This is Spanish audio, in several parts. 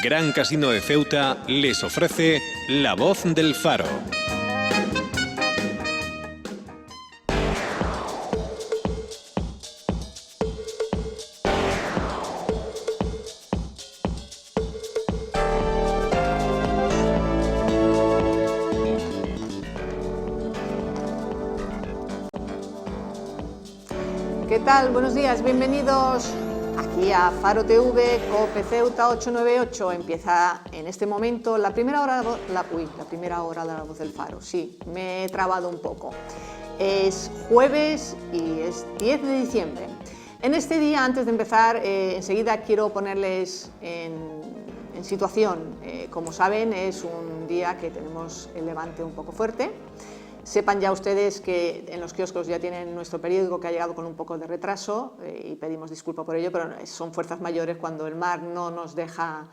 Gran Casino de Ceuta les ofrece La Voz del Faro. ¿Qué tal? Buenos días, bienvenidos aquí a Faro TV, COPE Ceuta 898. Empieza en este momento la primera hora de La Voz del Faro. Sí, me he trabado un poco. Es jueves y es 10 de diciembre. En este día, antes de empezar, enseguida quiero ponerles en situación. Como saben, es un día que tenemos el levante un poco fuerte. Sepan ya ustedes que en los kioscos ya tienen nuestro periódico, que ha llegado con un poco de retraso, y pedimos disculpa por ello, pero son fuerzas mayores cuando el mar no nos deja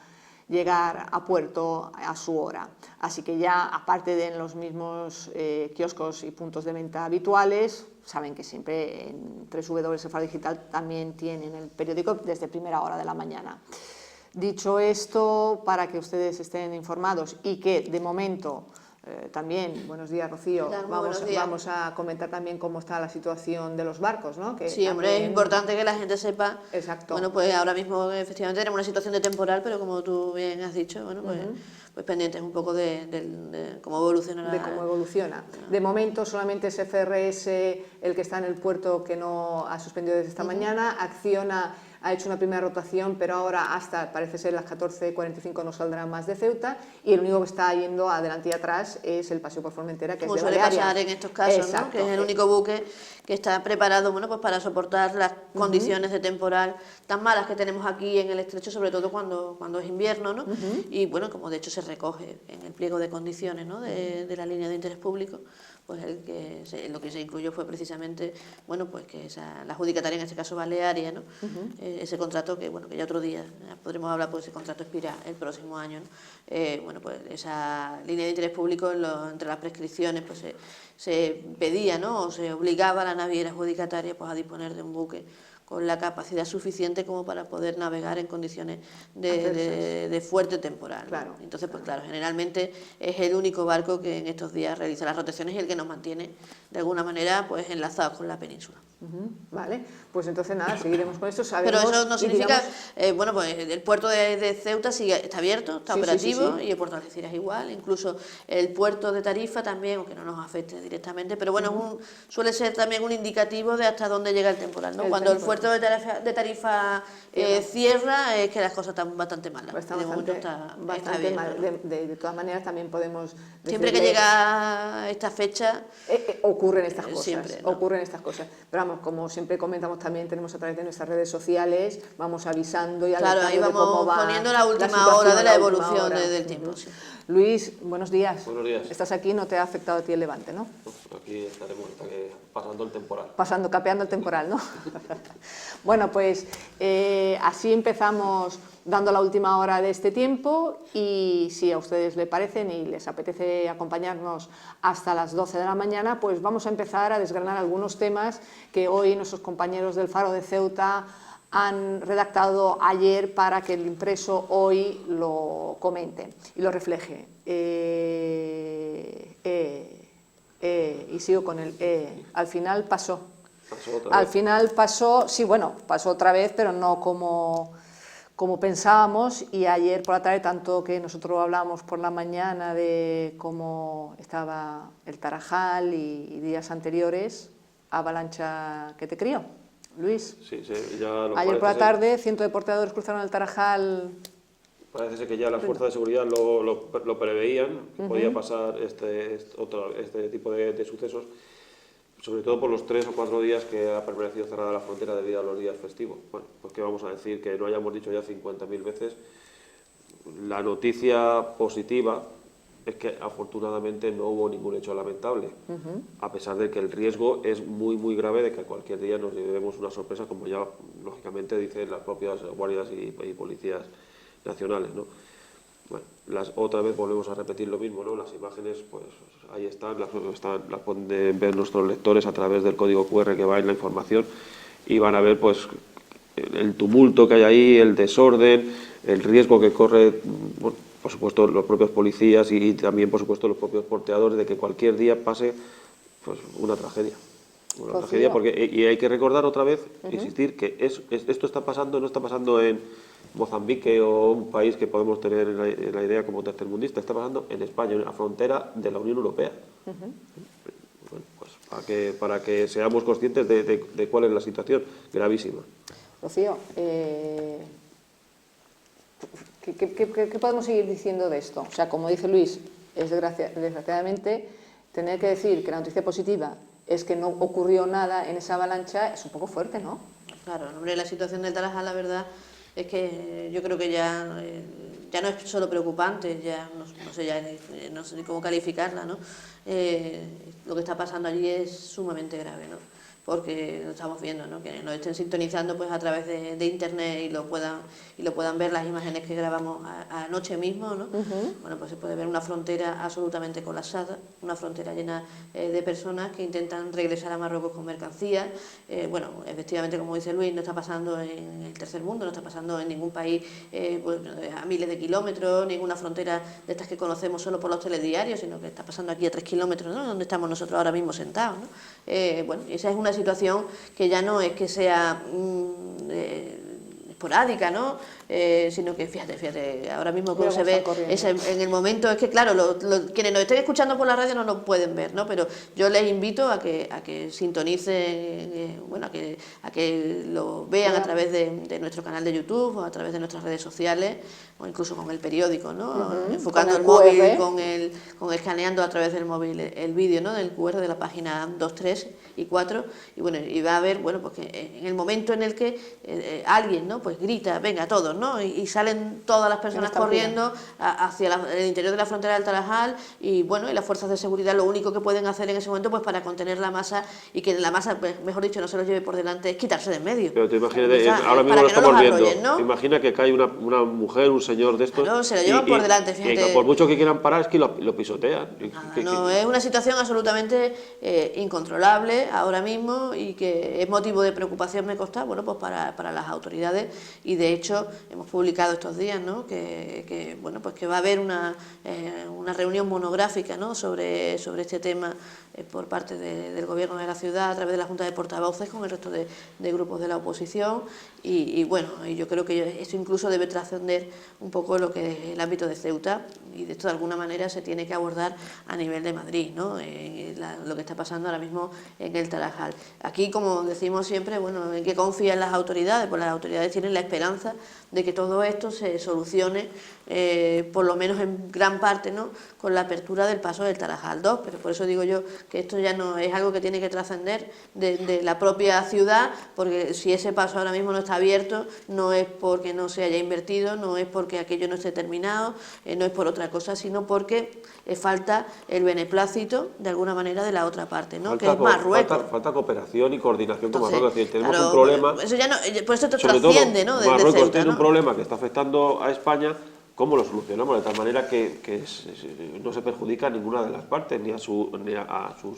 llegar a puerto a su hora. Así que ya, aparte de en los mismos kioscos y puntos de venta habituales, saben que siempre en www.faro Digital también tienen el periódico desde primera hora de la mañana. Dicho esto, para que ustedes estén informados y que de momento también, buenos días, Rocío, vamos a comentar también cómo está la situación de los barcos, ¿no? Que sí, hombre, también... es importante que la gente sepa. Exacto. Bueno, pues ahora mismo efectivamente tenemos una situación de temporal, pero como tú bien has dicho, bueno, pues pendientes un poco de cómo evoluciona de cómo evoluciona. De momento solamente es FRS el que está en el puerto, que no ha suspendido desde esta mañana. Acciona ha hecho una primera rotación, pero ahora hasta, parece ser, las 14:45 no saldrá más de Ceuta, y el único que está yendo adelante y atrás es el Paseo por Formentera, que como es de suele Balearia. pasar en estos casos, ¿no? Que es el único buque que está preparado, bueno, pues para soportar las condiciones de temporal tan malas que tenemos aquí en el estrecho, sobre todo cuando es invierno, ¿no? Y bueno, como de hecho se recoge en el pliego de condiciones, ¿no? de la línea de interés público, pues lo que se incluyó fue precisamente, bueno, pues que la adjudicataria, en este caso Balearia, ¿no? Ese contrato que, bueno, que ya otro día podremos hablar, pues ese contrato expira el próximo año, ¿no? Bueno, pues esa línea de interés público, entre las prescripciones, pues se pedía, ¿no? O se obligaba a la naviera adjudicataria, pues, a disponer de un buque con la capacidad suficiente como para poder navegar en condiciones de fuerte temporal, ¿no? Claro. Entonces, pues claro, generalmente es el único barco que en estos días realiza las rotaciones y el que nos mantiene de alguna manera pues enlazados con la península. Vale, pues entonces nada, seguiremos con esto. Sabemos, pero eso no significa, digamos... bueno, pues el puerto de Ceuta está abierto, está operativo, sí. Y el puerto de Algeciras igual, incluso el puerto de Tarifa también, aunque no nos afecte directamente, pero bueno, suele ser también un indicativo de hasta dónde llega el temporal, ¿no? Cuando el puerto de Tarifa cierra, es que las cosas están bastante malas. Está bastante mal. De todas maneras, también podemos decirle... Siempre que llega esta fecha... ocurren estas cosas. Siempre, ¿no? Ocurren estas cosas. Pero vamos, como siempre comentamos, también tenemos a través de nuestras redes sociales, vamos avisando y alertando ahí vamos de cómo va poniendo la última hora de la evolución del tiempo. Sí. Luis, buenos días. Buenos días. Estás aquí, no te ha afectado a ti el levante, ¿no? Aquí estaremos pasando el temporal. Capeando el temporal, ¿no? Bueno, pues así empezamos dando la última hora de este tiempo, y si a ustedes les parecen y les apetece acompañarnos hasta las 12 de la mañana, pues vamos a empezar a desgranar algunos temas que hoy nuestros compañeros del Faro de Ceuta han redactado ayer para que el impreso hoy lo comente y lo refleje. Y sigo con el al final pasó. Al final pasó, sí, bueno, pasó otra vez, pero no como pensábamos. Y ayer por la tarde, tanto que nosotros hablábamos por la mañana de cómo estaba el Tarajal y días anteriores, avalancha que te crió. Luis, sí, ya ayer por la tarde, cientos de porteadores cruzaron el Tarajal. Parece ser que ya las fuerzas de seguridad lo preveían, que podía pasar este tipo de sucesos, sobre todo por los 3 o 4 días que ha permanecido cerrada la frontera debido a los días festivos. Bueno, pues qué vamos a decir, que no hayamos dicho ya 50.000 veces. La noticia positiva es que afortunadamente no hubo ningún hecho lamentable, a pesar de que el riesgo es muy muy grave de que cualquier día nos llevemos una sorpresa, como ya lógicamente dicen las propias guardias y policías nacionales, ¿no? Bueno, otra vez volvemos a repetir lo mismo, ¿no? Las imágenes, pues ahí están, las pueden ver nuestros lectores a través del código QR que va en la información, y van a ver pues el tumulto que hay ahí, el desorden, el riesgo que corre, bueno, por supuesto, los propios policías y también, por supuesto, los propios porteadores, de que cualquier día pase pues, una tragedia. Una tragedia, porque, y hay que recordar otra vez, insistir, que esto está pasando, no está pasando en Mozambique o un país que podemos tener en la idea como tercermundista, está pasando en España, en la frontera de la Unión Europea. Bueno, pues para que seamos conscientes de cuál es la situación gravísima. Rocío, ¿qué podemos seguir diciendo de esto? O sea, como dice Luis, es desgraciadamente tener que decir que la noticia positiva es que no ocurrió nada en esa avalancha es un poco fuerte, ¿no? Claro, hombre, la situación de Tarajal, la verdad es que yo creo que ya no es solo preocupante, ya no sé ni cómo calificarla, ¿no? Lo que está pasando allí es sumamente grave, ¿no? Porque lo estamos viendo, ¿no? Que nos estén sintonizando pues a través de internet y lo puedan ver las imágenes que grabamos anoche mismo, ¿no? Bueno, pues se puede ver una frontera absolutamente colapsada, una frontera llena de personas que intentan regresar a Marruecos con mercancías. Bueno, efectivamente, como dice Luis, no está pasando en el tercer mundo, no está pasando en ningún país pues, a miles de kilómetros, ninguna frontera de estas que conocemos solo por los telediarios, sino que está pasando aquí a 3 kilómetros, ¿no? Donde estamos nosotros ahora mismo sentados, ¿no? Bueno, esa es una situación que ya no es que sea esporádica, ¿no? Sino que fíjate, ahora mismo como se ve en el momento, es que claro, quienes nos estén escuchando por la radio no nos pueden ver, ¿no? Pero yo les invito a que sintonicen, bueno, a que lo vean a través de nuestro canal de YouTube o a través de nuestras redes sociales o incluso con el periódico, ¿no? Enfocando el móvil, escaneando a través del móvil el vídeo, ¿no? Del QR de la página 2, 3 y 4 y bueno, y va a ver, bueno, pues que en el momento en el que alguien, ¿no? Pues grita, venga todos, ¿no? Y salen todas las personas corriendo hacia el interior de la frontera del Tarajal y bueno, y las fuerzas de seguridad lo único que pueden hacer en ese momento pues para contener la masa y que la masa, pues, mejor dicho, no se los lleve por delante, es quitarse de en medio. Pero te imagínate, ahora mismo lo estamos viendo, ¿no? Imagina que cae una mujer, un señor de estos... Claro, se lo llevan por delante, fíjate. Y por mucho que quieran parar es que lo pisotean. No, es una situación absolutamente incontrolable ahora mismo y que es motivo de preocupación, me consta, bueno, pues para las autoridades y de hecho hemos publicado estos días, ¿no? que bueno, pues que va a haber una reunión monográfica, ¿no? sobre este tema por parte del gobierno de la ciudad a través de la Junta de Portavoces con el resto de grupos de la oposición y bueno, y yo creo que esto incluso debe trascender un poco lo que es el ámbito de Ceuta y de esto de alguna manera se tiene que abordar a nivel de Madrid, ¿no? Lo que está pasando ahora mismo en el Tarajal. Aquí, como decimos siempre, bueno, ¿en qué confían las autoridades? Pues las autoridades tienen la esperanza de que todo esto se solucione, por lo menos en gran parte, ¿no? Con la apertura del paso del Tarajal 2, pero por eso digo yo que esto ya no es algo que tiene que trascender de la propia ciudad, porque si ese paso ahora mismo no está abierto, no es porque no se haya invertido, no es porque aquello no esté terminado, no es por otra cosa, sino porque falta el beneplácito, de alguna manera, de la otra parte, ¿no? Que es Marruecos. Falta cooperación y coordinación con Marruecos. Es decir, tenemos claro, un problema... Eso ya no, por eso esto trasciende, ¿no? Marruecos Ceuta, tiene ¿no? un problema que está afectando a España. ¿Cómo lo solucionamos? De tal manera que no se perjudica a ninguna de las partes, ni a sus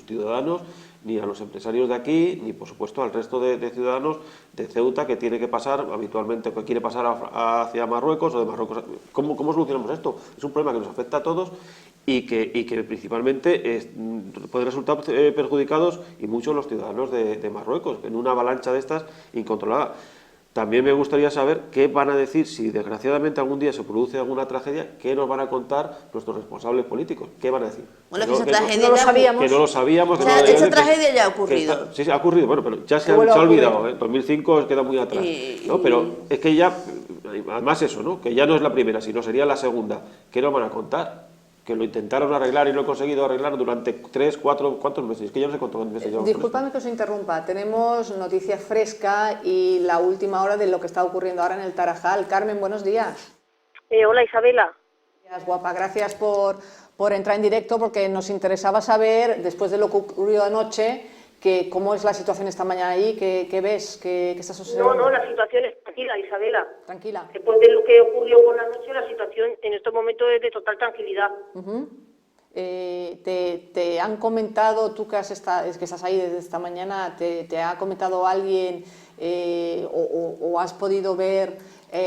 ciudadanos, ni a los empresarios de aquí, ni por supuesto al resto de ciudadanos de Ceuta que tiene que pasar habitualmente, que quiere pasar hacia Marruecos o de Marruecos. ¿Cómo solucionamos esto? Es un problema que nos afecta a todos y que principalmente puede resultar perjudicados y muchos los ciudadanos de Marruecos, en una avalancha de estas incontrolada. También me gustaría saber qué van a decir si desgraciadamente algún día se produce alguna tragedia, qué nos van a contar nuestros responsables políticos, qué van a decir. Bueno, que esa tragedia no lo sabíamos. Esa tragedia ya ha ocurrido. Sí, ha ocurrido, bueno, pero ya se ha olvidado, ¿eh? 2005 queda muy atrás, ¿no? Pero es que ya, además eso, ¿no? Que ya no es la primera, sino sería la segunda. ¿Qué nos van a contar? Que lo intentaron arreglar y lo he conseguido arreglar durante 3, 4, ¿cuántos meses? Es que ya no sé cuántos meses llevamos. Disculpadme que os interrumpa, tenemos noticia fresca y la última hora de lo que está ocurriendo ahora en el Tarajal. Carmen, buenos días. Hola, Isabela. Gracias, guapa, gracias por entrar en directo porque nos interesaba saber, después de lo que ocurrió anoche, cómo es la situación esta mañana ahí, qué ves, qué estás observando. No, la situación es tranquila, Isabela. Tranquila. Después de lo que ocurrió por la noche, la situación en estos momentos es de total tranquilidad. ¿Te han comentado, tú que estás ahí desde esta mañana, te ha comentado alguien o has podido ver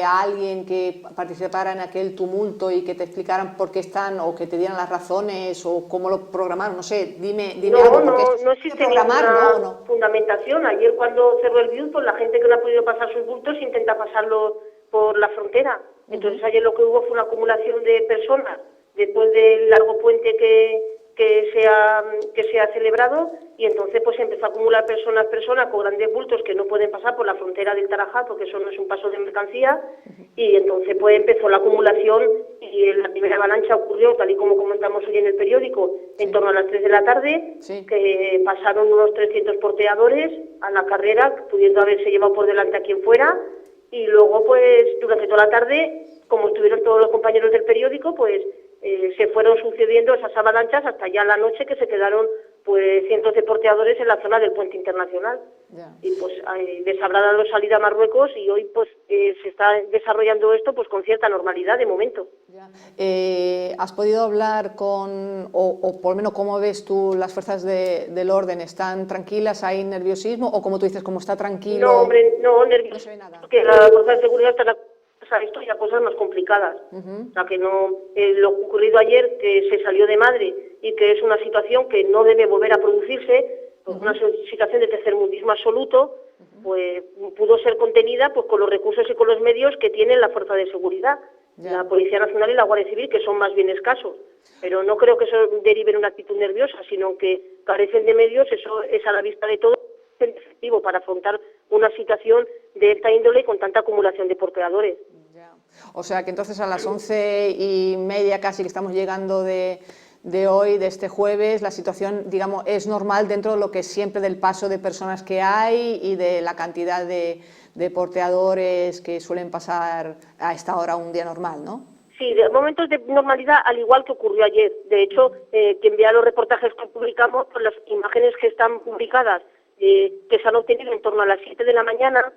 a alguien que participara en aquel tumulto y que te explicaran por qué están o que te dieran las razones o cómo lo programaron? No sé, dime algo. No existe ninguna fundamentación. Ayer cuando cerró el BIUS, pues la gente que no ha podido pasar sus bultos intenta pasarlo por la frontera. Entonces ayer lo que hubo fue una acumulación de personas después del largo puente que se ha celebrado, y entonces pues empezó a acumular personas con grandes bultos que no pueden pasar por la frontera del Tarajal porque eso no es un paso de mercancía, y entonces pues empezó la acumulación y la primera avalancha ocurrió, tal y como comentamos hoy en el periódico, en torno a las 3 de la tarde, que pasaron unos 300 porteadores a la carrera, pudiendo haberse llevado por delante a quien fuera, y luego pues durante toda la tarde, como estuvieron todos los compañeros del periódico, pues se fueron sucediendo esas avalanchas hasta ya la noche, que se quedaron pues cientos de porteadores en la zona del puente internacional. Y pues les habrá dado salida a Marruecos, y hoy pues se está desarrollando esto pues con cierta normalidad de momento. ¿Has podido hablar con, o por lo menos cómo ves tú las fuerzas del orden? ¿Están tranquilas? ¿Hay nerviosismo? ¿O como tú dices, como está tranquilo? No, hombre, no, nerviosismo. No se ve nada. Porque las fuerzas de seguridad están a esto y a cosas más complicadas. O sea, que no, lo ocurrido ayer, que se salió de madre y que es una situación que no debe volver a producirse, pues una situación de tercermundismo absoluto, pues pudo ser contenida pues con los recursos y con los medios que tiene la fuerza de seguridad, la Policía Nacional y la Guardia Civil, que son más bien escasos. Pero no creo que eso derive en una actitud nerviosa, sino que carecen de medios, eso es a la vista de todos, efectivo para afrontar una situación de esta índole con tanta acumulación de porteadores. O sea que entonces a las 11:30 casi que estamos llegando de hoy, de este jueves, la situación, digamos, es normal dentro de lo que es siempre del paso de personas que hay y de la cantidad de porteadores que suelen pasar a esta hora un día normal, ¿no? Sí, de momentos de normalidad, al igual que ocurrió ayer. De hecho, quien vea los reportajes que publicamos, pues las imágenes que están publicadas, que se han obtenido en torno a las 7 de la mañana,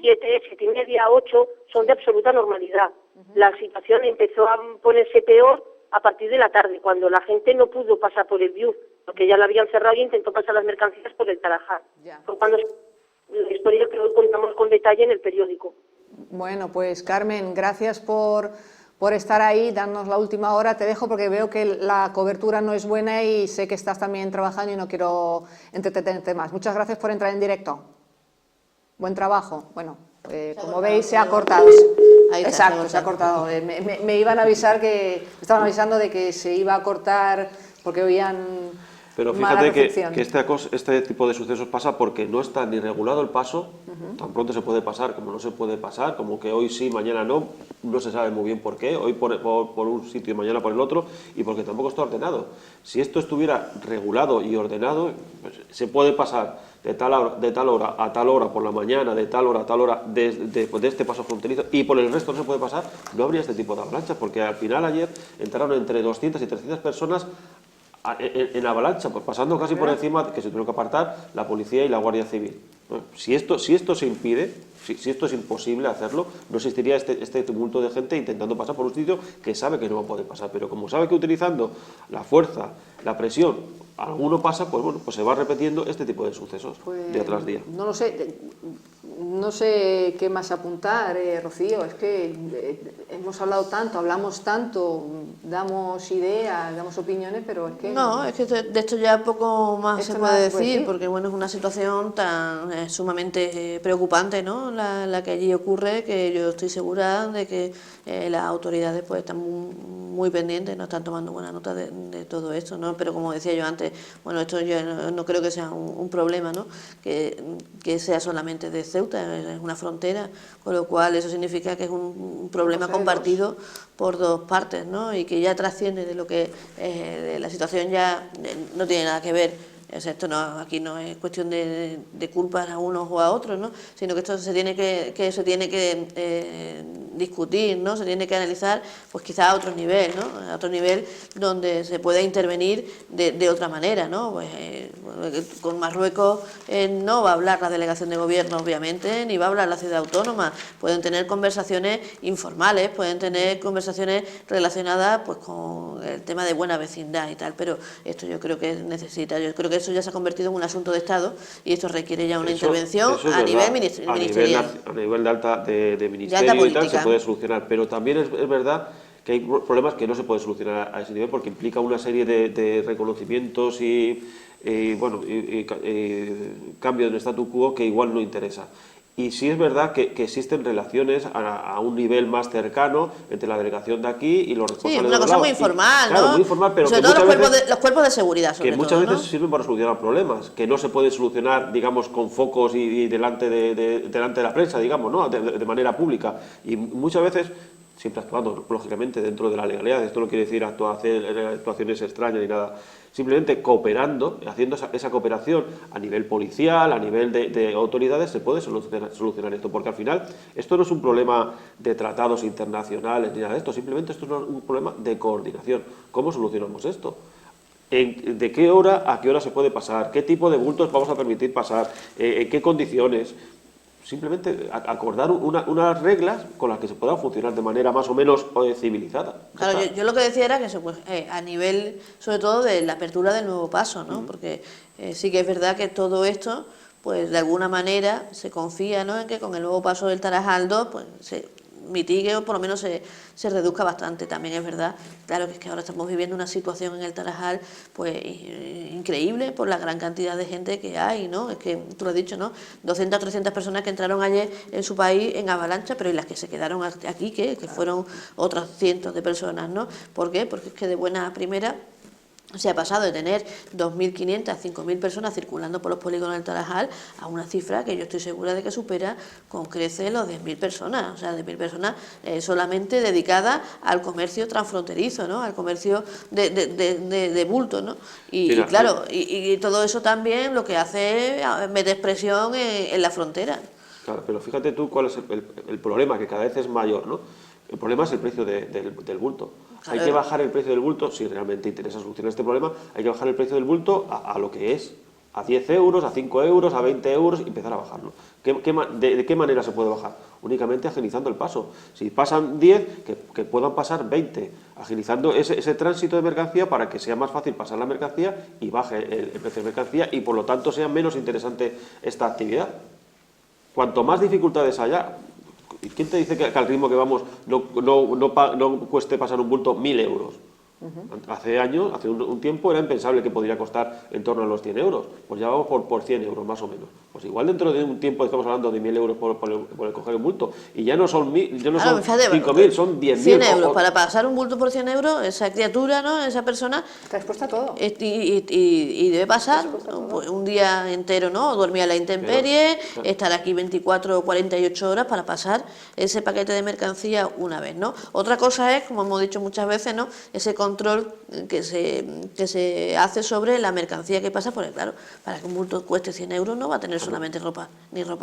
7:30, 8, son de absoluta normalidad. La situación empezó a ponerse peor a partir de la tarde, cuando la gente no pudo pasar por el BIUS, porque ya la habían cerrado y intentó pasar las mercancías por el Tarajal. Fue cuando la historia que hoy contamos con detalle en el periódico. Bueno, pues Carmen, gracias por estar ahí, darnos la última hora. Te dejo porque veo que la cobertura no es buena y sé que estás también trabajando y no quiero entretenerte más. Muchas gracias por entrar en directo. Buen trabajo. Bueno, como veis se ha cortado. Ahí está, exacto, se ha cortado. Me iban a avisar me estaban avisando de que se iba a cortar porque oían. Pero fíjate que este tipo de sucesos pasa porque no está ni regulado el paso, tan pronto se puede pasar como no se puede pasar, como que hoy sí, mañana no se sabe muy bien por qué, hoy por un sitio y mañana por el otro, y porque tampoco está ordenado. Si esto estuviera regulado y ordenado, pues, se puede pasar de tal hora a tal hora por la mañana, de tal hora a tal hora de este paso fronterizo, y por el resto no se puede pasar, no habría este tipo de avalanchas, porque al final ayer entraron entre 200 y 300 personas en avalancha, pues pasando casi por encima, que se tuvieron que apartar la policía y la Guardia Civil. Si esto se impide, si esto es imposible hacerlo, no existiría este tumulto de gente intentando pasar por un sitio que sabe que no va a poder pasar, pero como sabe que utilizando la fuerza, la presión, alguno pasa, pues bueno, pues se va repitiendo este tipo de sucesos día tras día. No sé qué más apuntar, Rocío, es que hemos hablado tanto, hablamos tanto, damos ideas, damos opiniones, pero es que... No, es que de esto ya poco más se puede decir, porque bueno, es una situación tan sumamente preocupante, ¿no? La que allí ocurre, que yo estoy segura de que las autoridades pues están muy pendientes, no están tomando buena nota de todo esto, ¿no? Pero como decía yo antes, bueno, esto yo no creo que sea un problema, ¿no? Que sea solamente de Ceuta, es una frontera, con lo cual eso significa que es un problema compartido por dos partes, ¿no? Y que ya trasciende de lo que la situación ya no tiene nada que ver o sea, esto no, aquí no es cuestión de culpar a unos o a otros, ¿no? Sino que esto se tiene que discutir, ¿no? Se tiene que analizar, pues quizá a otro nivel, ¿no? A otro nivel donde se pueda intervenir de otra manera, ¿no? Pues, con Marruecos no va a hablar la delegación de gobierno, obviamente, ni va a hablar la ciudad autónoma. Pueden tener conversaciones informales, pueden tener conversaciones relacionadas pues con el tema de buena vecindad y tal, pero esto yo creo que yo creo que eso ya se ha convertido en un asunto de Estado y esto requiere ya una intervención a nivel ministerial. A nivel de ministerio y tal se puede solucionar, pero también es verdad que hay problemas que no se pueden solucionar a ese nivel porque implica una serie de reconocimientos y cambio del statu quo que igual no interesa. Y sí es verdad que existen relaciones a un nivel más cercano entre la delegación de aquí y los responsables de una cosa muy informal, ¿no? Claro, muy informal, pero sobre todo los cuerpos de seguridad, que muchas veces sirven para solucionar problemas, que no se pueden solucionar, digamos, con focos y delante de la prensa, digamos, ¿no? De manera pública. Y muchas veces, siempre actuando, lógicamente, dentro de la legalidad, esto no quiere decir actuaciones extrañas ni nada, simplemente cooperando, haciendo esa cooperación a nivel policial, a nivel de autoridades, se puede solucionar esto, porque al final esto no es un problema de tratados internacionales ni nada de esto, simplemente esto es un problema de coordinación. ¿Cómo solucionamos esto? ¿De qué hora a qué hora se puede pasar? ¿Qué tipo de bultos vamos a permitir pasar? ¿En qué condiciones? Simplemente acordar unas reglas con las que se puedan funcionar de manera más o menos civilizada. Claro, yo lo que decía era que eso, pues, a nivel, sobre todo, de la apertura del nuevo paso, ¿no? Porque sí que es verdad que todo esto, pues de alguna manera se confía, ¿no?, en que con el nuevo paso del Tarajal 2, pues se mitigue o por lo menos se reduzca bastante. También es verdad, claro, que es que ahora estamos viviendo una situación en el Tarajal pues increíble por la gran cantidad de gente que hay, ¿no? Es que tú lo has dicho, ¿no? 200 o 300 personas que entraron ayer en su país en avalancha, pero y las que se quedaron aquí, que fueron otras cientos de personas, ¿no? ¿Por qué? Porque es que de buena primera se ha pasado de tener 2.500 a 5.000 personas circulando por los polígonos del Tarajal a una cifra que yo estoy segura de que supera con creces los 10.000 personas, o sea, 10.000 personas solamente dedicadas al comercio transfronterizo, ¿no?, al comercio de bulto, ¿no? Y claro, y todo eso también lo que hace es meter presión en la frontera. Claro, pero fíjate tú cuál es el problema, que cada vez es mayor, ¿no? El problema es el precio del bulto. Hay que bajar el precio del bulto, si realmente interesa solucionar este problema, hay que bajar el precio del bulto a lo que es, a 10 euros, a 5 euros, a 20 euros, y empezar a bajarlo. ¿De qué manera se puede bajar? Únicamente agilizando el paso. Si pasan 10, que puedan pasar 20, agilizando ese tránsito de mercancía para que sea más fácil pasar la mercancía y baje el precio de mercancía y por lo tanto sea menos interesante esta actividad. Cuanto más dificultades haya, ¿quién te dice que al ritmo que vamos no cueste pasar un bulto 1.000 euros? Hace años, hace un tiempo, era impensable que podría costar en torno a los 100 euros. Pues ya vamos por 100 euros, más o menos. Pues igual dentro de un tiempo estamos hablando de 1.000 euros por el coger un bulto. Y ya no son 5.000, son 10.000. 100 euros. Para pasar un bulto por 100 euros, esa criatura, ¿no?, esa persona... Está expuesta a todo. Y debe pasar pues, un día entero, ¿no?, dormir a la intemperie, estar aquí 24 o 48 horas para pasar ese paquete de mercancía una vez, ¿no? Otra cosa es, como hemos dicho muchas veces, ¿no?, ese control que se hace sobre la mercancía que pasa, porque claro, para que un bulto cueste 100 euros no va a tener solamente ropa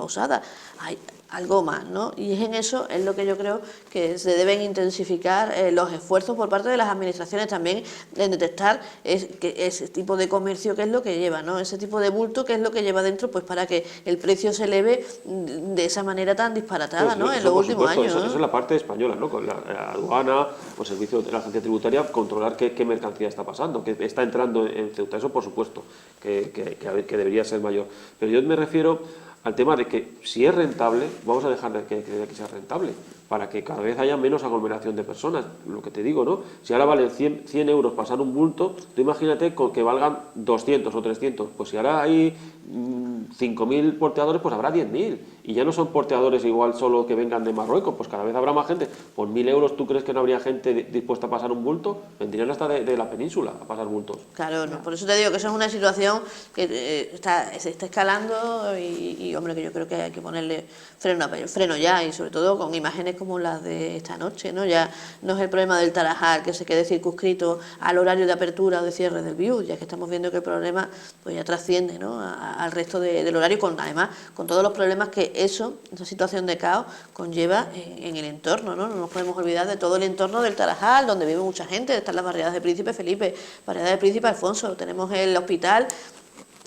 usada, hay algo más, ¿no? Y en eso es lo que yo creo que se deben intensificar los esfuerzos por parte de las administraciones también en detectar ese tipo de comercio que es lo que lleva, ¿no?, ese tipo de bulto que es lo que lleva dentro, pues para que el precio se eleve de esa manera tan disparatada, pues, ¿no?, en los últimos años. Eso es la parte española, ¿no?, con la aduana o servicio de la agencia tributaria, controlar qué mercancía está pasando, que está entrando en Ceuta. Eso, por supuesto, que debería ser mayor. Pero yo me refiero al tema de que si es rentable, vamos a dejar de que sea rentable, para que cada vez haya menos aglomeración de personas. Lo que te digo, ¿no? Si ahora valen 100 euros pasar un bulto, tú imagínate que valgan 200 o 300. Pues si ahora hay 5.000 porteadores, pues habrá 10.000. y ya no son porteadores igual solo que vengan de Marruecos, pues cada vez habrá más gente. Por 1.000 euros, ¿tú crees que no habría gente dispuesta a pasar un bulto? Vendrían hasta de la península a pasar bultos. Claro, no, por eso te digo que eso es una situación que se está escalando y, hombre, que yo creo que hay que ponerle freno ya, y sobre todo con imágenes como las de esta noche, ¿no? Ya no es el problema del Tarajal que se quede circunscrito al horario de apertura o de cierre del BIUS, ya que estamos viendo que el problema pues ya trasciende, ¿no?, al resto del horario, además con todos los problemas que esa situación de caos conlleva en el entorno, ¿no? No nos podemos olvidar de todo el entorno del Tarajal, donde vive mucha gente. Están las barriadas de Príncipe Felipe, barriada de Príncipe Alfonso, tenemos el hospital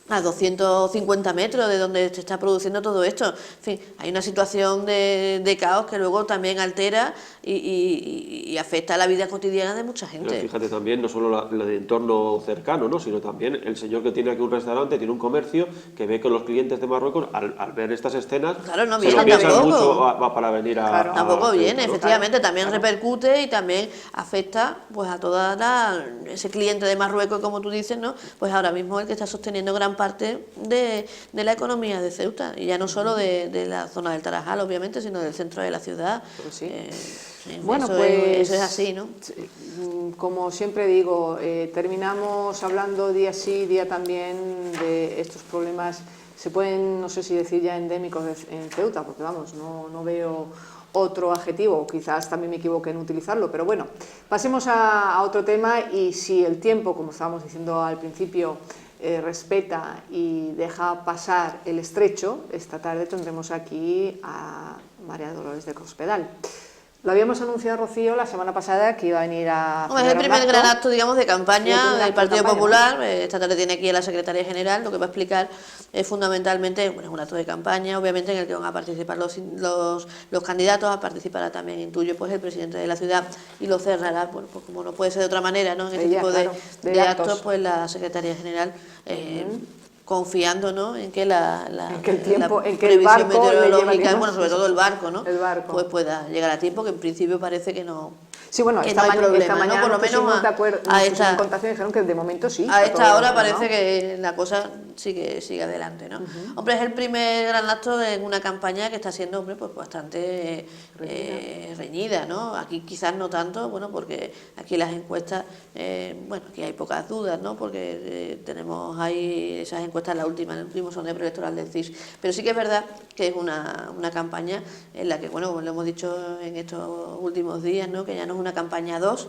a 250 metros de donde se está produciendo todo esto. En fin, hay una situación de caos que luego también altera y afecta a la vida cotidiana de mucha gente. Pero fíjate también, no solo el entorno cercano, ¿no?, sino también el señor que tiene aquí un restaurante, tiene un comercio, que ve que los clientes de Marruecos, al ver estas escenas, claro, no se vienen lo piensan tampoco. mucho para venir a... Claro. Tampoco viene, ¿no? efectivamente, también repercute y también afecta pues a ese cliente de Marruecos, como tú dices, ¿no? Pues ahora mismo el que está sosteniendo gran parte de la economía de Ceuta, y ya no solo de la zona del Tarajal, obviamente, sino del centro de la ciudad. Pues sí. Sí, Bueno, eso pues es así, ¿no? Como siempre digo, terminamos hablando día sí, día también de estos problemas. Se pueden, no sé si decir ya endémicos en Ceuta, porque vamos, no veo otro adjetivo, quizás también me equivoqué en utilizarlo, pero bueno, pasemos a otro tema. Y si el tiempo, como estábamos diciendo al principio, respeta y deja pasar el estrecho, esta tarde tendremos aquí a María Dolores de Cospedal. Lo habíamos anunciado, Rocío, la semana pasada, que iba a venir a... Es el primer gran acto, digamos, de campaña del Partido Popular. Esta tarde tiene aquí a la Secretaria General. Lo que va a explicar es fundamentalmente, bueno, es un acto de campaña, obviamente, en el que van a participar los candidatos. A participar también, intuyo, pues el presidente de la ciudad, y lo cerrará, bueno, pues como no puede ser de otra manera, ¿no?, en este tipo de actos, pues la Secretaria General, confiando, ¿no?, en que el previsión meteorológica, bueno, sobre todo el barco, ¿no?, pues pueda llegar a tiempo, que en principio parece que no. Sí, bueno, que esta no hay problema, mañana, ¿no? Por lo menos en contación dijeron que de momento sí. A esta hora parece que la cosa sigue adelante, ¿no? Hombre, es el primer gran acto en una campaña que está siendo, hombre, pues bastante reñida, ¿no? Aquí quizás no tanto, bueno, porque aquí las encuestas, bueno, aquí hay pocas dudas, ¿no?, porque tenemos ahí esas encuestas, la última, el último sondeo preelectoral del CIS, pero sí que es verdad que es una campaña en la que, bueno, como lo hemos dicho en estos últimos días, ¿no?, que ya no es una campaña a 2,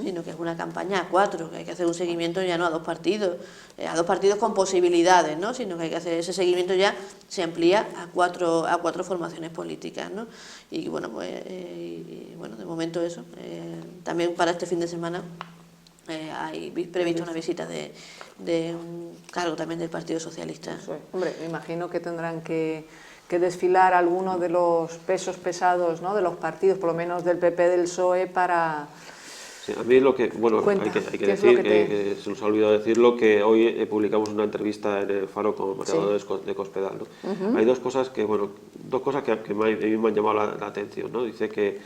sino que es una campaña a 4, que hay que hacer un seguimiento ya no a 2 partidos con posibilidades, ¿no?, sino que hay que hacer ese seguimiento, ya se amplía a 4 formaciones políticas, ¿no? Y bueno, pues bueno, de momento eso. También para este fin de semana hay previsto una visita de un cargo también del Partido Socialista. Sí. Hombre, me imagino que tendrán que desfilar algunos de los pesos pesados, ¿no?, de los partidos, por lo menos del PP, del PSOE, para... Sí, a mí lo que, bueno, hay que decir, que se nos ha olvidado decirlo, que hoy publicamos una entrevista en el Faro con María Dolores de Cospedal, ¿no? Hay dos cosas que a mí me han llamado la atención, ¿no? Dice que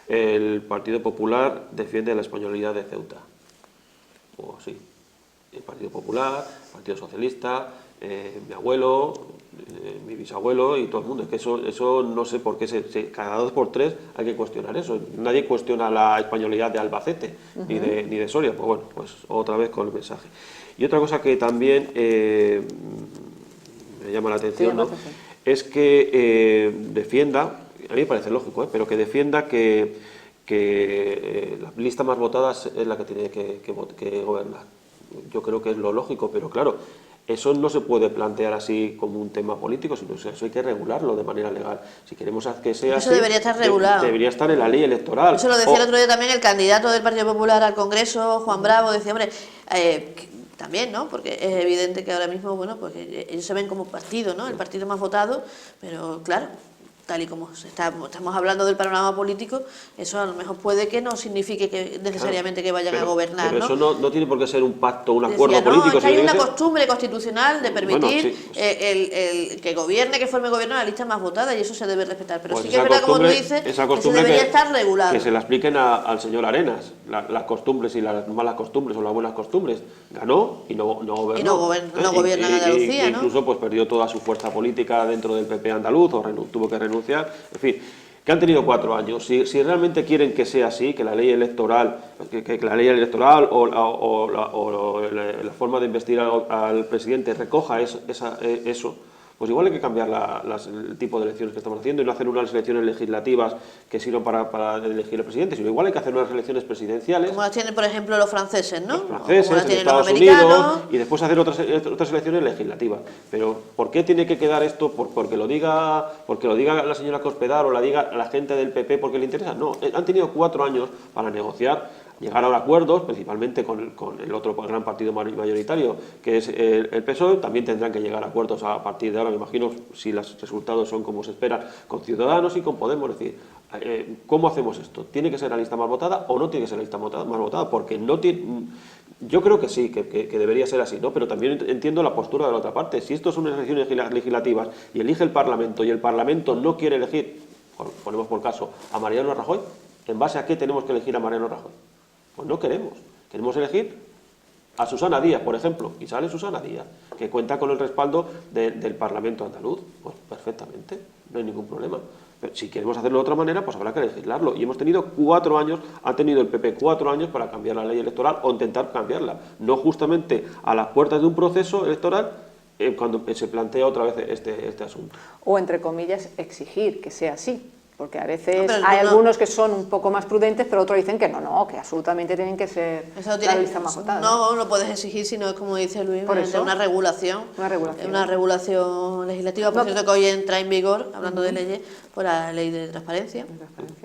el Partido Popular defiende la españolidad de Ceuta. O sí, el Partido Popular, el Partido Socialista, mi abuelo, mi bisabuelo y todo el mundo. Es que eso no sé por qué cada 2 por 3 hay que cuestionar eso. Nadie cuestiona la españolidad de Albacete ni de Soria. Pues bueno, pues otra vez con el mensaje. Y otra cosa que también me llama la atención, ¿no?, es que defienda, a mí me parece lógico, pero que defienda que la lista más votada es la que tiene que gobernar. Yo creo que es lo lógico, pero claro, eso no se puede plantear así como un tema político, sino eso hay que regularlo de manera legal. Si queremos que sea eso así, debería estar regulado. Debería estar en la ley electoral. Eso lo decía el otro día también el candidato del Partido Popular al Congreso, Juan Bravo, decía, hombre, también, ¿no?, porque es evidente que ahora mismo, bueno, pues ellos se ven como partido, ¿no?, el partido más votado, pero claro, tal y como estamos hablando del panorama político, eso a lo mejor puede que no signique que necesariamente que vayan a gobernar, pero ¿no? eso no tiene por qué ser un pacto, un acuerdo Decía, político. No, es que hay una ser... costumbre constitucional de permitir Bueno, sí. el que gobierne, que forme gobierno la lista más votada, y eso se debe respetar. Pero Pues sí que es verdad, como tú dices, esa que se debería estar regulado. Que se la expliquen al señor Arenas, las costumbres y las malas costumbres o las buenas costumbres. Ganó y no gobernó. Y no gobierna en Andalucía, ¿no? Incluso pues perdió toda su fuerza política dentro del PP andaluz, o tuvo que renunciar, en fin. Que han tenido 4 años. Si realmente quieren que sea así, que la ley electoral, o la forma de investir al presidente recoja eso, pues igual hay que cambiar el tipo de elecciones que estamos haciendo y no hacer unas elecciones legislativas que sirvan para elegir al presidente, sino igual hay que hacer unas elecciones presidenciales. Como las tienen, por ejemplo, los franceses, ¿no? Los franceses, como las en tienen Estados los Unidos, americanos. y después hacer otras elecciones legislativas. Pero ¿por qué tiene que quedar esto? ¿Porque lo diga la señora Cospedal o la diga la gente del PP porque le interesa? No, han tenido 4 años para negociar, llegar a acuerdos, principalmente con el otro gran partido mayoritario, que es el PSOE. También tendrán que llegar a acuerdos a partir de ahora, me imagino, si los resultados son como se espera, con Ciudadanos y con Podemos. Es decir, ¿cómo hacemos esto? ¿Tiene que ser la lista más votada o no tiene que ser la lista más votada? Porque no tiene... Yo creo que sí, que debería ser así, ¿no? Pero también entiendo la postura de la otra parte. Si esto son unas elecciones legislativas y elige el Parlamento y el Parlamento no quiere elegir, ponemos por caso, a Mariano Rajoy, ¿en base a qué tenemos que elegir a Mariano Rajoy? Pues no queremos elegir a Susana Díaz, por ejemplo, y sale Susana Díaz, que cuenta con el respaldo del Parlamento andaluz. Pues perfectamente, no hay ningún problema. Pero si queremos hacerlo de otra manera, pues habrá que legislarlo. Y hemos tenido 4 años, ha tenido el PP 4 años para cambiar la ley electoral o intentar cambiarla. No justamente a las puertas de un proceso electoral cuando se plantea otra vez este asunto. O, entre comillas, exigir que sea así. Porque a veces hay algunos que son un poco más prudentes, pero otros dicen que no, que absolutamente tienen que ser la lista más votada. No lo puedes exigir, sino es como dice Luis, una regulación. Una regulación legislativa. Por cierto, que hoy entra en vigor, hablando de leyes, por la ley de transparencia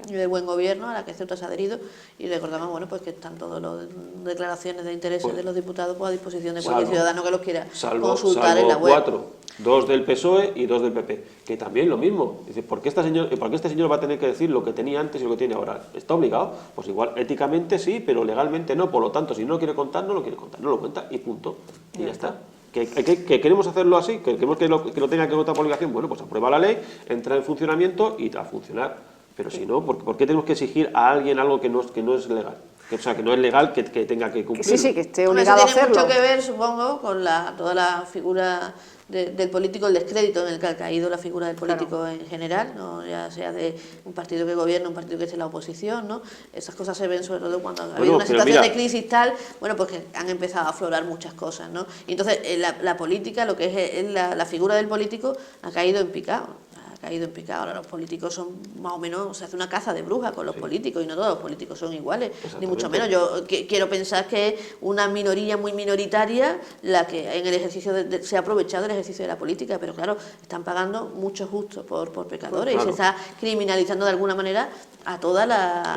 y de buen gobierno, a la que Ceuta se ha adherido, y recordamos, bueno, pues que están todas las declaraciones de intereses de los diputados a disposición de cualquier ciudadano que los quiera consultar en la web. 4, 2 del PSOE y 2 del PP, que también lo mismo. Dice, ¿por qué este señor va a tener que decir lo que tenía antes y lo que tiene ahora? ¿Está obligado? Pues igual, éticamente sí, pero legalmente no. Por lo tanto, si no lo quiere contar, no lo quiere contar, no lo cuenta y punto. Y ya está. ¿Que queremos hacerlo así? ¿Que queremos que lo tenga que votar por obligación? Bueno, pues aprueba la ley, entra en funcionamiento y a funcionar. Pero si no, ¿por qué tenemos que exigir a alguien algo que no es legal? O sea, que no es legal que tenga que cumplir. Sí, que esté obligado a hacerlo. Eso tiene mucho que ver, supongo, con toda la figura del político, el descrédito en el que ha caído la figura del político en general, ¿no? Ya sea de un partido que gobierna, un partido que esté en la oposición, ¿no? Esas cosas se ven sobre todo cuando ha habido una situación de crisis tal, bueno, pues que han empezado a aflorar muchas cosas, ¿no? Y entonces la política, lo que es la figura del político, ha caído en picado. Ahora los políticos son más o menos, se hace una caza de brujas con los políticos, y no todos los políticos son iguales, ni mucho menos. Yo quiero pensar que es una minoría muy minoritaria la que en el ejercicio se ha aprovechado del ejercicio de la política, pero claro, están pagando mucho justo por pecadores, y se está criminalizando de alguna manera a toda la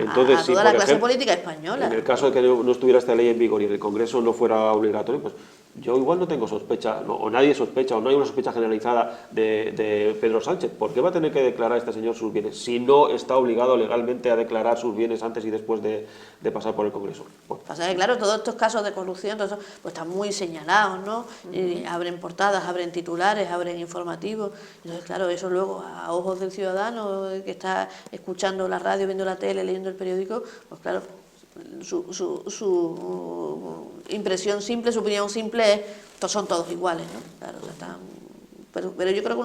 clase política española. En el caso de que no estuviera esta ley en vigor y en el Congreso no fuera obligatorio, pues yo igual no tengo sospecha, o nadie sospecha, o no hay una sospecha generalizada de Pedro Sánchez. ¿Por qué va a tener que declarar este señor sus bienes si no está obligado legalmente a declarar sus bienes antes y después de pasar por el Congreso? Bueno. Pasa que, claro, todos estos casos de corrupción, todo eso, pues están muy señalados, ¿no? Y abren portadas, abren titulares, abren informativos. Entonces, claro, eso luego, a ojos del ciudadano que está escuchando la radio, viendo la tele, leyendo el periódico, pues claro, su impresión simple, su opinión simple es, son todos iguales, ¿no? Claro, o sea, pero yo creo que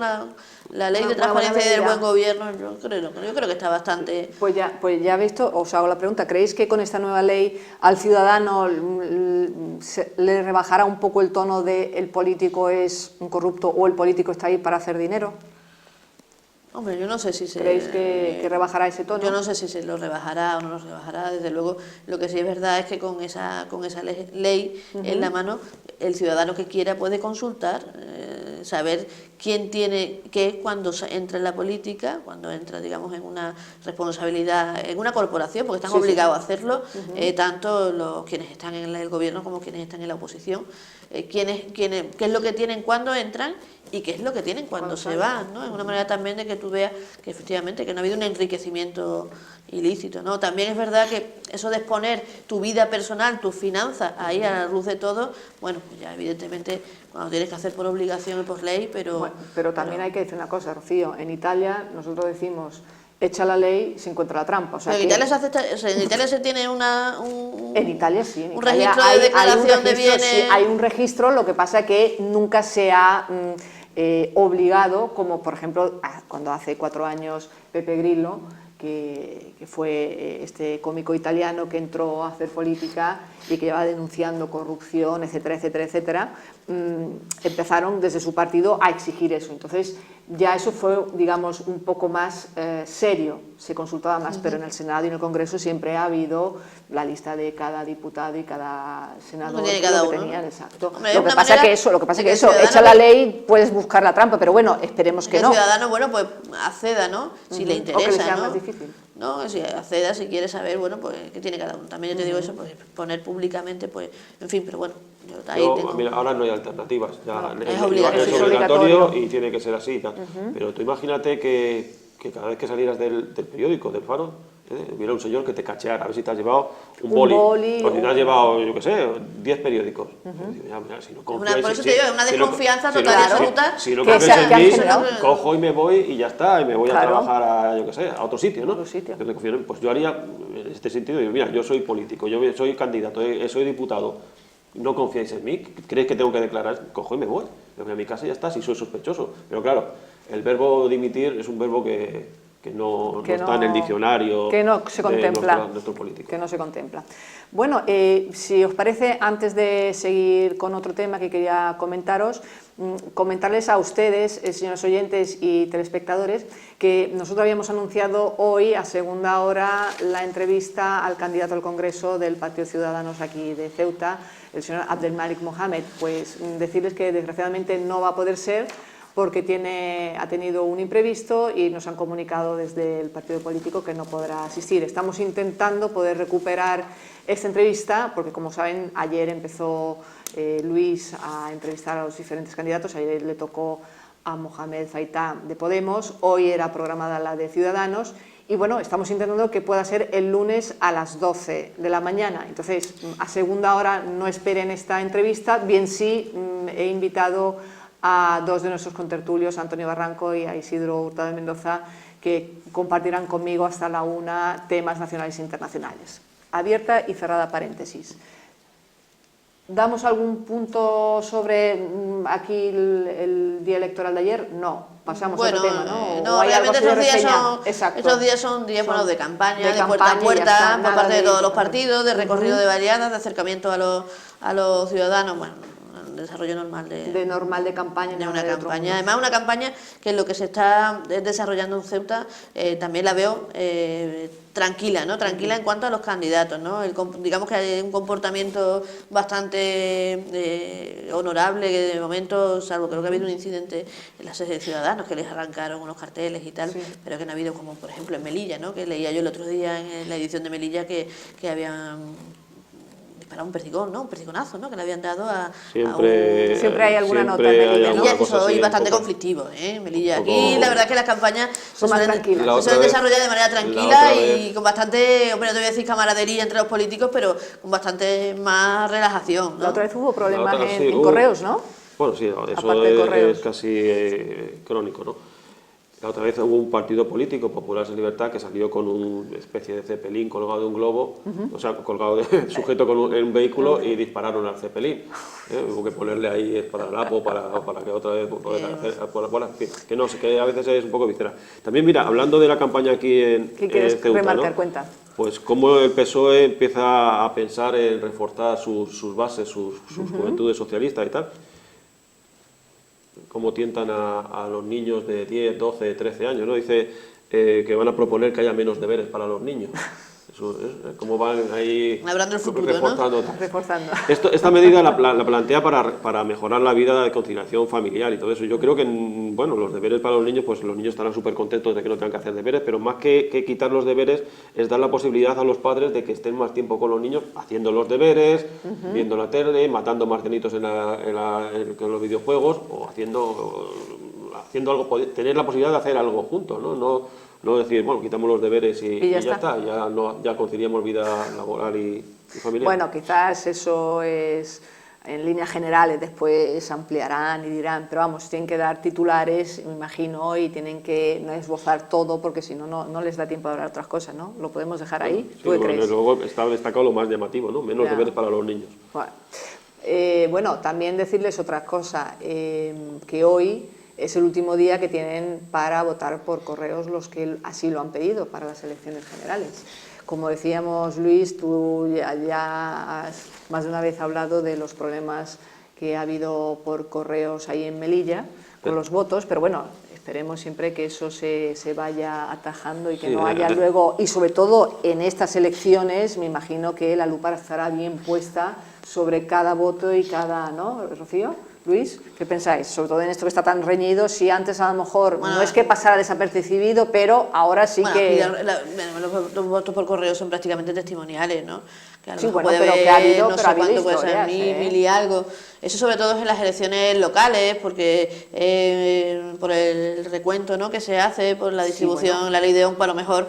la ley de transparencia y del buen gobierno, yo creo que está bastante... Pues ya he visto, os hago la pregunta, ¿creéis que con esta nueva ley al ciudadano le rebajará un poco el tono de el político es un corrupto o el político está ahí para hacer dinero? Hombre, yo no sé si ¿Creéis que rebajará ese tono? Yo no sé si se lo rebajará o no lo rebajará. Desde luego, lo que sí es verdad es que con esa ley en la mano, el ciudadano que quiera puede consultar, saber quién tiene que, cuando entra en la política, cuando entra, digamos, en una responsabilidad, en una corporación, porque están obligados a hacerlo, tanto quienes están en el gobierno como quienes están en la oposición, qué es lo que tienen cuando entran y qué es lo que tienen cuando se van, ¿no? Es una manera también de que tú veas que efectivamente que no ha habido un enriquecimiento ilícito, ¿no? También es verdad que eso de exponer tu vida personal, tus finanzas ahí a la luz de todo, bueno, pues ya evidentemente cuando tienes que hacer por obligación y por ley, pero... Bueno, pero también hay que decir una cosa, Rocío, en Italia nosotros decimos, echa la ley y se encuentra la trampa. O sea, en Italia en Italia se tiene en Italia sí, en un Italia registro de declaración de bienes... Sí, hay un registro, lo que pasa que nunca se ha obligado, como por ejemplo cuando hace 4 años Pepe Grillo, que fue este cómico italiano que entró a hacer política y que lleva denunciando corrupción, etcétera, etcétera, etcétera, empezaron desde su partido a exigir eso. Entonces ya eso fue, digamos, un poco más serio, se consultaba más, pero en el Senado y en el Congreso siempre ha habido la lista de cada diputado y cada senador tiene cada que uno, tenían, ¿no? exacto. Hombre, Lo que pasa que eso, echa la ley, puedes buscar la trampa, pero bueno, esperemos que no. El ciudadano, bueno, pues acceda, ¿no? Si le interesa, o que le sea ¿no? más difícil. No, si acceda, si quiere saber, bueno, pues qué tiene cada uno. También yo te digo eso, pues poner públicamente, pues, en fin, pero bueno, yo ahí tengo... Mira, ahora no hay alternativas, ya es obligatorio. es obligatorio y tiene que ser así y tal. Pero tú imagínate que cada vez que salieras del periódico, del Faro, hubiera un señor que te cacheara, a ver si te has llevado un boli o si te has llevado, yo qué sé, 10 periódicos. Mira, si no confías, por eso te digo, es una desconfianza total y absoluta. Si no que confías en mí, generado. cojo y me voy y ya está, y me voy a Claro. trabajar a, yo qué sé, a otro sitio, ¿no? Otro sitio. Pues yo haría, en este sentido, digo, mira, yo soy político, yo soy candidato, soy diputado, no confiáis en mí, ¿creéis que tengo que declarar? Cojo y me voy a mi casa y ya está, si soy sospechoso. Pero claro, el verbo dimitir es un verbo que no está en el diccionario que no se contempla, de nuestro político. que no se contempla. Bueno, si os parece, antes de seguir con otro tema que quería comentaros, comentarles a ustedes, señores oyentes y telespectadores, que nosotros habíamos anunciado hoy a segunda hora la entrevista al candidato al Congreso del Partido Ciudadanos aquí de Ceuta, el señor Abdelmalik Mohamed. Pues decirles que desgraciadamente no va a poder ser, porque ha tenido un imprevisto y nos han comunicado desde el partido político que no podrá asistir. Estamos intentando poder recuperar esta entrevista, porque como saben, ayer empezó Luis a entrevistar a los diferentes candidatos, ayer le tocó a Mohamed Faitá de Podemos, hoy era programada la de Ciudadanos, y bueno, estamos intentando que pueda ser el lunes a las 12 de la mañana. Entonces, a segunda hora no esperen esta entrevista, bien sí he invitado a 2 de nuestros contertulios, a Antonio Barranco y a Isidro Hurtado de Mendoza, que compartirán conmigo hasta la 1 temas nacionales e internacionales. Abierta y cerrada paréntesis. ¿Damos algún punto sobre aquí el día electoral de ayer? No, pasamos a otro tema, ¿no? No, realmente estos días son días Son de campaña, de de puerta a campaña, puerta, ya está, por nada parte de de- todos los partidos, de recorrido de variadas, de acercamiento a los ciudadanos, bueno, desarrollo normal de campaña. de nada una de otro campaña. mundo. Además, una campaña que lo que se está desarrollando en Ceuta también la veo tranquila, ¿no? Tranquila en cuanto a los candidatos, ¿no? Digamos que hay un comportamiento bastante honorable, que de momento, salvo creo que ha habido un incidente en la sede de Ciudadanos, que les arrancaron unos carteles y tal, Sí. pero que no ha habido, como por ejemplo en Melilla, ¿no? Que leía yo el otro día en la edición de Melilla que habían disparado un perdigón, ¿no? Un perdigonazo, ¿no? Que le habían dado a Siempre hay alguna nota en hay Melilla, ¿no? alguna Melilla, que cosa soy así, bastante un poco. conflictivo, Melilla. un poco- Aquí la verdad es que las campañas Son más tranquilas. La se otra suelen vez- desarrollar de manera la tranquila otra y vez- con bastante, hombre, no te voy a decir camaradería entre los políticos, pero con bastante más relajación, ¿no? La otra vez hubo problemas La otra, en sí, Correos, ¿no? Bueno, sí, Aparte eso de Correos. es casi crónico, ¿no? La otra vez hubo un partido político, Populares en Libertad, que salió con una especie de cepelín colgado de un globo, o sea, colgado sujeto en un vehículo y dispararon al cepelín. Hubo que ponerle ahí esparadrapo para que otra vez en fin, que no sé, que a veces es un poco visceral. También, mira, hablando de la campaña aquí en ¿Qué quieres Ceuta, remarcar? ¿no? Cuenta. Pues cómo el PSOE empieza a pensar en reforzar sus bases, sus juventudes socialistas y tal. Cómo tientan a los niños de 10, 12, 13 años, ¿no? Dice que van a proponer que haya menos deberes para los niños. Como van ahí Labrando el futuro, reforzando. ¿no? Reforzando. Esta medida la plantea para mejorar la vida de conciliación familiar y todo eso. Yo creo que, bueno, los deberes para los niños, pues los niños estarán súper contentos de que no tengan que hacer deberes, pero más que quitar los deberes es dar la posibilidad a los padres de que estén más tiempo con los niños haciendo los deberes, viendo la tele, matando marcianitos en los videojuegos o haciendo algo, tener la posibilidad de hacer algo juntos, no decir, bueno, quitamos los deberes y ya está, ya conciliamos vida laboral y familiar. Bueno, quizás eso es en líneas generales, después ampliarán y dirán, pero vamos, tienen que dar titulares, me imagino, y tienen que no esbozar todo, porque si no les da tiempo de hablar otras cosas, ¿no? ¿Lo podemos dejar ahí? Sí, ¿Tú qué crees? Luego está destacado lo más llamativo, ¿no? Menos deberes para los niños. Bueno, también decirles otra cosa, que hoy es el último día que tienen para votar por correos los que así lo han pedido para las elecciones generales. Como decíamos, Luis, tú ya has más de una vez hablado de los problemas que ha habido por correos ahí en Melilla con los votos, pero bueno, esperemos siempre que eso se vaya atajando y que no haya luego, y sobre todo en estas elecciones, me imagino que la lupa estará bien puesta sobre cada voto y cada, ¿no, Rocío? Luis, ¿qué pensáis? Sobre todo en esto que está tan reñido, si antes a lo mejor no es que pasara desapercibido, pero ahora sí que... Los votos por correo son prácticamente testimoniales, ¿no? Que a lo Sí, mejor bueno, puede pero ver, que ha habido, no pero sé ha habido cuánto puede ser, historias, mil y algo. Eso sobre todo es en las elecciones locales, porque por el recuento, ¿no?, que se hace, por la distribución, la ley de ONPA, a lo mejor,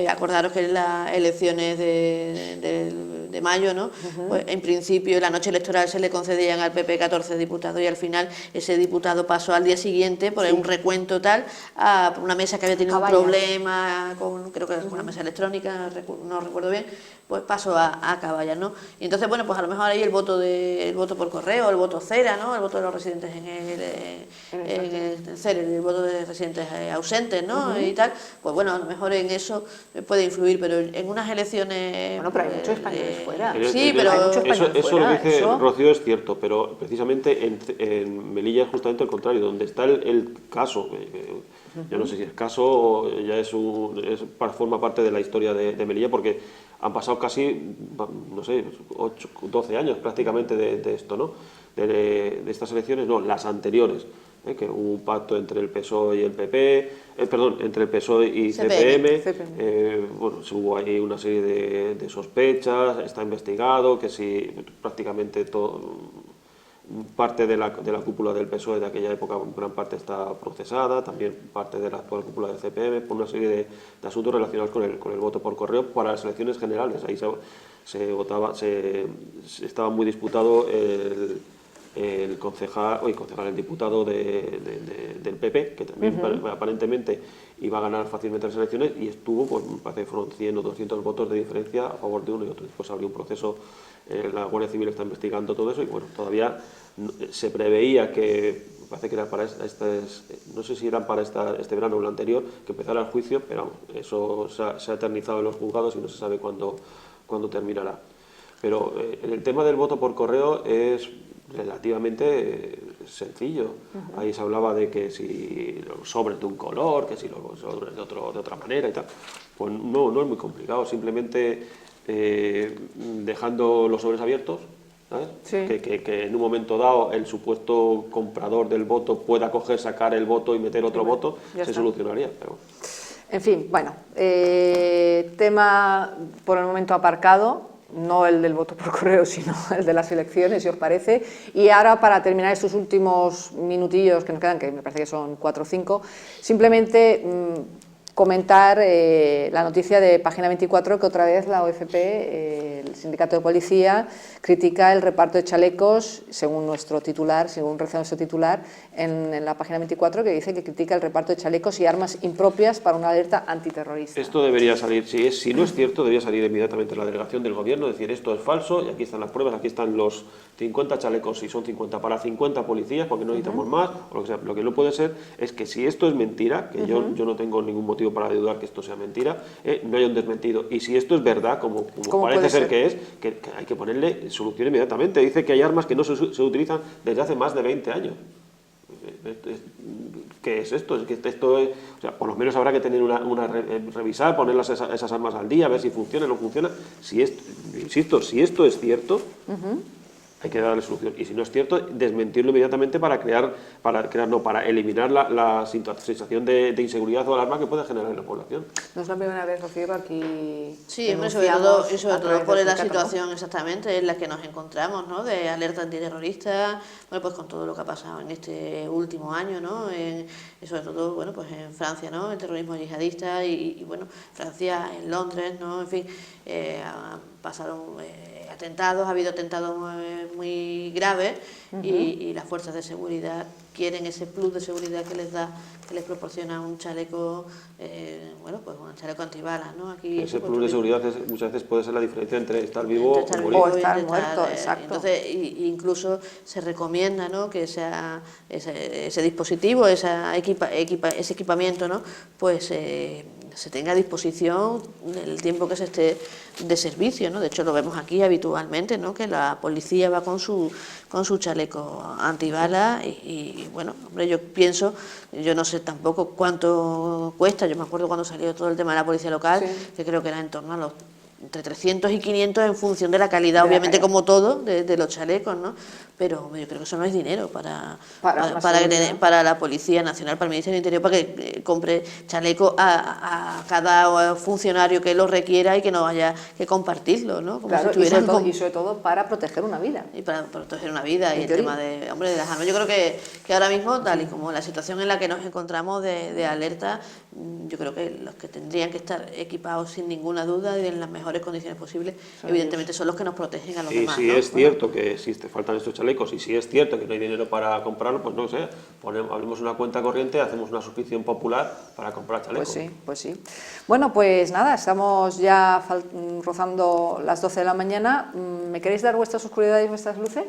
acordaros que en las elecciones de mayo, ¿no? Pues en principio, en la noche electoral se le concedían al PP 14 diputados y al final ese diputado pasó al día siguiente por un recuento tal a una mesa que había tenido un problema con, creo que con una mesa electrónica, no recuerdo bien, pues pasó a Caballas, ¿no? Y entonces, bueno, pues a lo mejor ahí el voto por correo, el voto cera, ¿no?, el voto de los residentes en el CER, el voto de residentes ausentes, ¿no?, y tal, pues bueno, a lo mejor en eso puede influir, pero en unas elecciones... Bueno, pero hay muchos españoles fuera. Sí, pero... Eso lo que dice Rocío es cierto, pero precisamente en Melilla es justamente el contrario, donde está el caso, yo no sé si es caso o ya forma parte de la historia de Melilla, porque han pasado casi, no sé, 12 años prácticamente de esto, ¿no? De estas elecciones, no, las anteriores, que hubo un pacto entre el PSOE y el PP, entre el PSOE y CPM. Bueno, hubo ahí una serie de sospechas, está investigado, que si prácticamente parte de la cúpula del PSOE de aquella época, gran parte está procesada, también parte de la actual cúpula del CPM, por una serie de asuntos relacionados con el voto por correo para las elecciones generales. Ahí estaba muy disputado el diputado del PP, que también aparentemente iba a ganar fácilmente las elecciones, y estuvo, pues me parece que fueron 100 o 200 votos de diferencia a favor de uno y otro. Después abrió un proceso, la Guardia Civil está investigando todo eso, y bueno, todavía se preveía que, parece que era para no sé si eran para este verano o el anterior, que empezara el juicio, pero vamos, eso se ha eternizado en los juzgados y no se sabe cuándo terminará. Pero el tema del voto por correo es relativamente sencillo. Ahí se hablaba de que si los sobres de un color, que si los sobres de otra manera y tal. Pues no es muy complicado, simplemente dejando los sobres abiertos, ¿sabes? Sí. Que en un momento dado el supuesto comprador del voto pueda coger, sacar el voto y meter otro voto, se solucionaría. Pero... En fin, bueno, tema por el momento aparcado. No el del voto por correo, sino el de las elecciones, si os parece. Y ahora, para terminar estos últimos minutillos que nos quedan, que me parece que son 4 o 5, simplemente comentar la noticia de Página 24, que otra vez la OFP, el Sindicato de Policía, critica el reparto de chalecos, según nuestro titular, según reza nuestro titular, en la Página 24, que dice que critica el reparto de chalecos y armas impropias para una alerta antiterrorista. Esto debería salir, si no es cierto, debería salir inmediatamente la delegación del gobierno, decir esto es falso, y aquí están las pruebas, aquí están los 50 chalecos, si son 50 para 50 policías, porque no necesitamos más, o lo que sea. Lo que no puede ser es que si esto es mentira, que yo no tengo ningún motivo para dudar que esto sea mentira, no haya un desmentido. Y si esto es verdad, como parece ser que es, que hay que ponerle solución inmediatamente. Dice que hay armas que no se utilizan desde hace más de 20 años. ¿qué es esto? Es que esto es, o sea, por lo menos habrá que tener revisar, poner esas armas al día, a ver si funciona o no funciona. Insisto, si esto es cierto, hay que darle solución. Y si no es cierto, desmentirlo inmediatamente para eliminar la sensación de inseguridad o alarma que puede generar en la población. No es la primera vez, Rocío, aquí. Sí, sobre todo por la situación exactamente en la que nos encontramos, ¿no? De alerta antiterrorista, bueno, pues con todo lo que ha pasado en este último año, ¿no? Y sobre todo, bueno, pues en Francia, ¿no? El terrorismo yihadista y bueno, Francia, en Londres, ¿no? En fin, pasaron atentados, ha habido atentados muy graves y las fuerzas de seguridad quieren ese plus de seguridad que les proporciona un chaleco, bueno, pues un chaleco antibalas, ¿no? Aquí ese plus de seguridad muchas veces puede ser la diferencia entre estar vivo o morir. O estar muerto, exacto. Entonces, incluso se recomienda, ¿no? Que ese dispositivo, ese equipamiento, ¿no? Pues se tenga a disposición el tiempo que se esté de servicio, ¿no? De hecho, lo vemos aquí habitualmente, ¿no? Que la policía va con su chaleco antibalas y bueno, hombre, yo no sé tampoco cuánto cuesta. Yo me acuerdo cuando salió todo el tema de la policía local, que creo que era en torno a entre 300 y 500 en función de la calidad, obviamente como todo, de los chalecos, ¿no? Pero yo creo que eso no es dinero para la Policía Nacional, para el Ministerio del Interior, para que compre chaleco a cada funcionario que lo requiera y que no haya que compartirlo, ¿no? Como claro, si y sobre todo para proteger una vida. Y para proteger una vida, y el tema de las armas. Yo creo que ahora mismo, tal y como la situación en la que nos encontramos de alerta, yo creo que los que tendrían que estar equipados sin ninguna duda y en las mejores condiciones posibles, evidentemente son los que nos protegen a los demás. Y si es cierto que si te faltan estos chalecos y si es cierto que no hay dinero para comprarlo, pues no sé, abrimos una cuenta corriente, hacemos una suscripción popular para comprar chalecos. Pues sí. Bueno, pues nada, estamos ya rozando las 12 de la mañana. ¿Me queréis dar vuestras oscuridades y vuestras luces?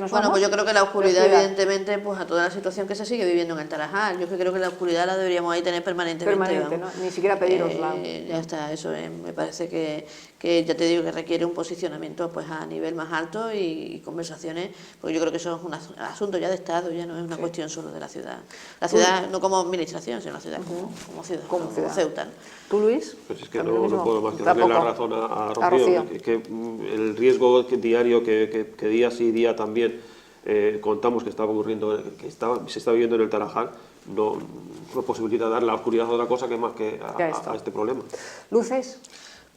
Bueno, pues yo creo que la oscuridad, evidentemente, pues a toda la situación que se sigue viviendo en el Tarajal. Yo creo que la oscuridad la deberíamos ahí tener permanentemente. ¿no? Ni siquiera pedirosla. Ya está, eso me parece que ya te digo que requiere un posicionamiento pues a nivel más alto y conversaciones, porque yo creo que eso es un asunto ya de Estado, ya no es una cuestión solo de la ciudad. La ciudad no como administración, sino la ciudad como ciudad, como Ceuta. ¿Tú, Luis? Pues es que no puedo más que darle la razón a Rocío. Que el riesgo diario que día sí día también contamos que estaba ocurriendo, se está viviendo en el Tarajal, no posibilita dar la oscuridad a otra cosa que más que a este problema. ¿Luces?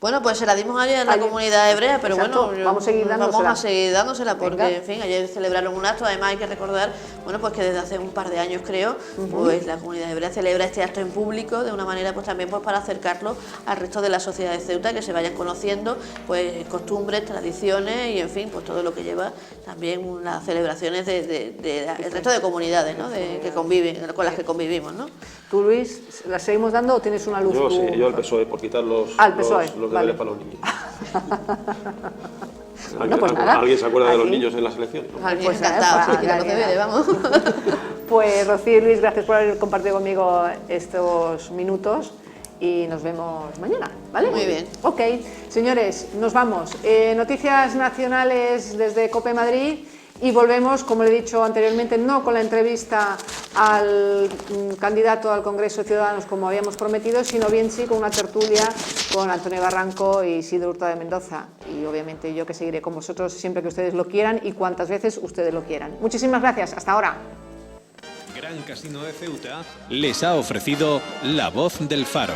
Bueno, pues se la dimos ayer en la comunidad hebrea, pero exacto. bueno, vamos a seguir dándosela porque, en fin, ayer celebraron un acto. Además hay que recordar, bueno, pues que desde hace un par de años, creo, pues la comunidad hebrea celebra este acto en público de una manera, pues también pues para acercarlo al resto de la sociedad de Ceuta, que se vayan conociendo, pues costumbres, tradiciones y, en fin, pues todo lo que lleva también las celebraciones el resto de comunidades, ¿no? Que conviven, con las que convivimos, ¿no? ¿Tú, Luis, las seguimos dando o tienes una luz? Yo al PSOE, por quitar los deberes para los niños. ¿Alguien se acuerda de los niños en la selección? ¿No? Alguien pues encantado, quitar los deberes, vamos. Pues Rocío y Luis, gracias por haber compartido conmigo estos minutos y nos vemos mañana, ¿vale? Muy bien. Ok, señores, nos vamos. Noticias nacionales desde COPE Madrid. Y volvemos, como le he dicho anteriormente, no con la entrevista al candidato al Congreso de Ciudadanos como habíamos prometido, sino bien sí con una tertulia con Antonio Barranco y Isidro Hurtado de Mendoza. Y obviamente yo que seguiré con vosotros siempre que ustedes lo quieran y cuantas veces ustedes lo quieran. Muchísimas gracias, hasta ahora. Gran Casino de Ceuta les ha ofrecido La Voz del Faro.